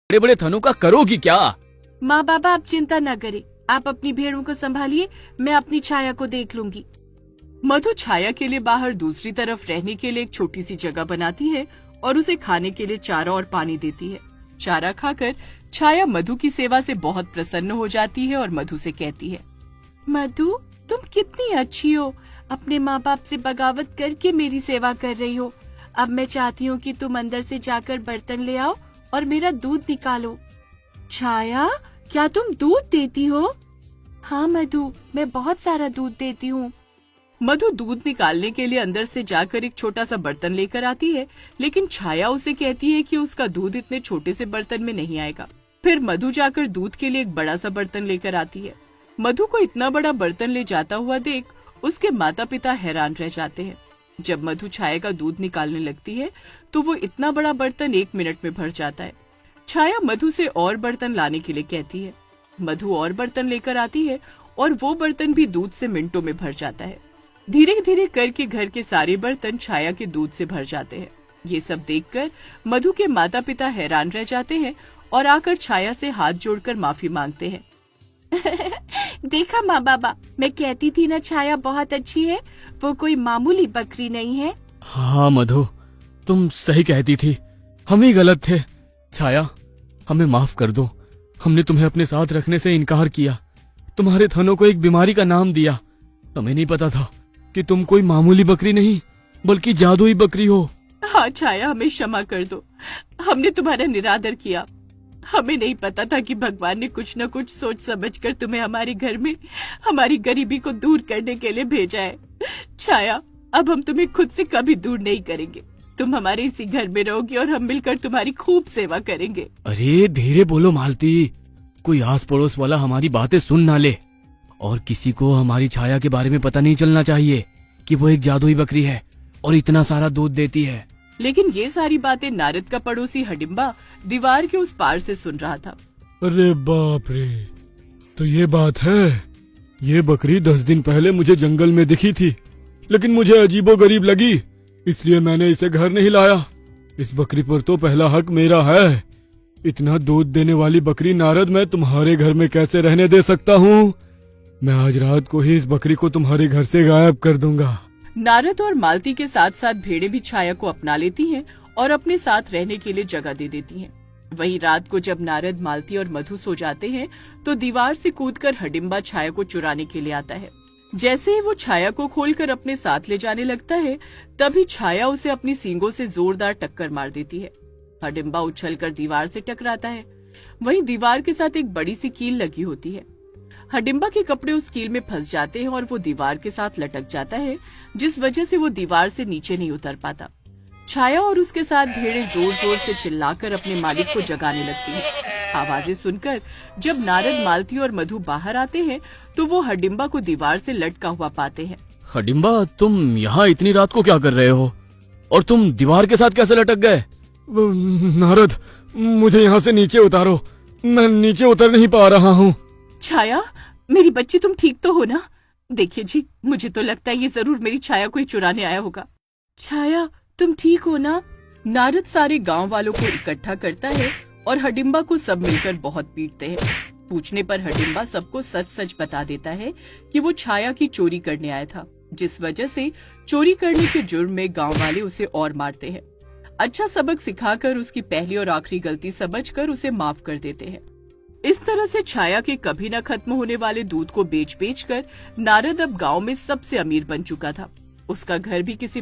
बड़े बड़े थनों का करोगी क्या? माँ बाबा आप चिंता न करें, आप अपनी भेड़ों को संभालिए, मैं अपनी छाया को देख लूंगी। मधु छाया के लिए बाहर दूसरी तरफ रहने के लिए एक छोटी सी जगह बनाती है और उसे खाने के लिए चारा और पानी देती है। चारा खाकर छाया मधु की सेवा से बहुत प्रसन्न हो जाती है और मधु से कहती है, मधु तुम कितनी अच्छी हो, अपने माँ बाप से बगावत करके मेरी सेवा कर रही हो। अब मैं चाहती हूँ कि तुम अंदर से जाकर बर्तन ले आओ और मेरा दूध निकालो। छाया, क्या तुम दूध देती हो? हाँ मधु, मैं बहुत सारा दूध देती हूँ। मधु दूध निकालने के लिए अंदर से जाकर एक छोटा सा बर्तन लेकर आती है, लेकिन छाया उसे कहती है कि उसका दूध इतने छोटे से बर्तन में नहीं आएगा। फिर मधु जाकर दूध के लिए एक बड़ा सा बर्तन लेकर आती है। मधु को इतना बड़ा बर्तन ले जाता हुआ देख उसके माता पिता हैरान रह जाते हैं। जब मधु छाया का दूध निकालने लगती है तो वो इतना बड़ा बर्तन 1 मिनट में भर जाता है। छाया मधु से और बर्तन लाने के लिए कहती है। मधु और बर्तन लेकर आती है और वो बर्तन भी दूध से मिनटों में भर जाता है। धीरे धीरे करके घर के सारे बर्तन छाया के दूध से भर जाते हैं। ये सब देखकर मधु के माता पिता हैरान रह जाते हैं और आकर छाया से हाथ जोड़कर माफी मांगते हैं। देखा माँ बाबा, मैं कहती थी ना छाया बहुत अच्छी है, वो कोई मामूली बकरी नहीं है। हाँ मधु, तुम सही कहती थी, हम ही गलत थे। छाया, हमें माफ कर दो, हमने तुम्हें अपने साथ रखने से इनकार किया, तुम्हारे थनों को एक बीमारी का नाम दिया। हमें नहीं पता था कि तुम कोई मामूली बकरी नहीं बल्कि जादुई बकरी हो। हाँ छाया, हमें क्षमा कर दो, हमने तुम्हारा निरादर किया। हमें नहीं पता था कि भगवान ने कुछ न कुछ सोच समझकर तुम्हें हमारे घर में हमारी गरीबी को दूर करने के लिए भेजा है। छाया, अब हम तुम्हें खुद से कभी दूर नहीं करेंगे, तुम हमारे इसी घर में रहोगी और हम मिलकर तुम्हारी खूब सेवा करेंगे। अरे धीरे बोलो मालती, कोई आस पड़ोस वाला हमारी बातें सुन ना ले और किसी को हमारी छाया के बारे में पता नहीं चलना चाहिए कि वो एक जादुई बकरी है और इतना सारा दूध देती है। लेकिन ये सारी बातें नारद का पड़ोसी हडिम्बा दीवार के उस पार से सुन रहा था। अरे बाप रे, तो ये बात है। ये बकरी 10 दिन पहले मुझे जंगल में दिखी थी, लेकिन मुझे अजीबोगरीब लगी, इसलिए मैंने इसे घर नहीं लाया। इस बकरी पर तो पहला हक मेरा है। इतना दूध देने वाली बकरी नारद मैं तुम्हारे घर में कैसे रहने दे सकता हूँ? मैं आज रात को ही इस बकरी को तुम्हारे घर से गायब कर दूंगा। नारद और मालती के साथ साथ भेड़ें भी छाया को अपना लेती हैं और अपने साथ रहने के लिए जगह दे देती हैं। वहीं रात को जब नारद, मालती और मधु सो जाते हैं तो दीवार से कूदकर हडिम्बा छाया को चुराने के लिए आता है। जैसे ही वो छाया को खोलकर अपने साथ ले जाने लगता है, तभी छाया उसे अपनी सींगों से जोरदार टक्कर मार देती है। हडिम्बा उछलकर दीवार से टकराता है। वहीं दीवार के साथ एक बड़ी सी कील लगी होती है। हडिम्बा के कपड़े उस कील में फंस जाते हैं और वो दीवार के साथ लटक जाता है, जिस वजह से वो दीवार से नीचे नहीं उतर पाता। छाया और उसके साथ भेड़ें जोर जोर से चिल्लाकर अपने मालिक को जगाने लगती हैं। आवाजें सुनकर जब नारद, मालती और मधु बाहर आते हैं तो वो हडिम्बा को दीवार से लटका हुआ पाते हैं। हडिम्बा, तुम यहाँ इतनी रात को क्या कर रहे हो और तुम दीवार के साथ कैसे लटक गए? नारद, मुझे यहाँ से नीचे उतारो, मैं नीचे उतर नहीं पा रहा हूँ। छाया, मेरी बच्ची तुम ठीक तो हो ना? देखिए जी, मुझे तो लगता है ये जरूर मेरी छाया को ही चुराने आया होगा। छाया, तुम ठीक हो ना? नारद सारे गांव वालों को इकट्ठा करता है और हडिम्बा को सब मिलकर बहुत पीटते हैं। पूछने पर हडिम्बा सबको सच सच बता देता है कि वो छाया की चोरी करने आया था, जिस वजह से चोरी करने के जुर्म में गाँव वाले उसे और मारते हैं। अच्छा सबक सिखाकर उसकी पहली और आखिरी गलती समझकर उसे माफ कर देते हैं। इस तरह से छाया के कभी न खत्म होने वाले दूध को बेच बेच कर नारद अब गांव में सबसे अमीर बन चुका था। उसका घर भी किसी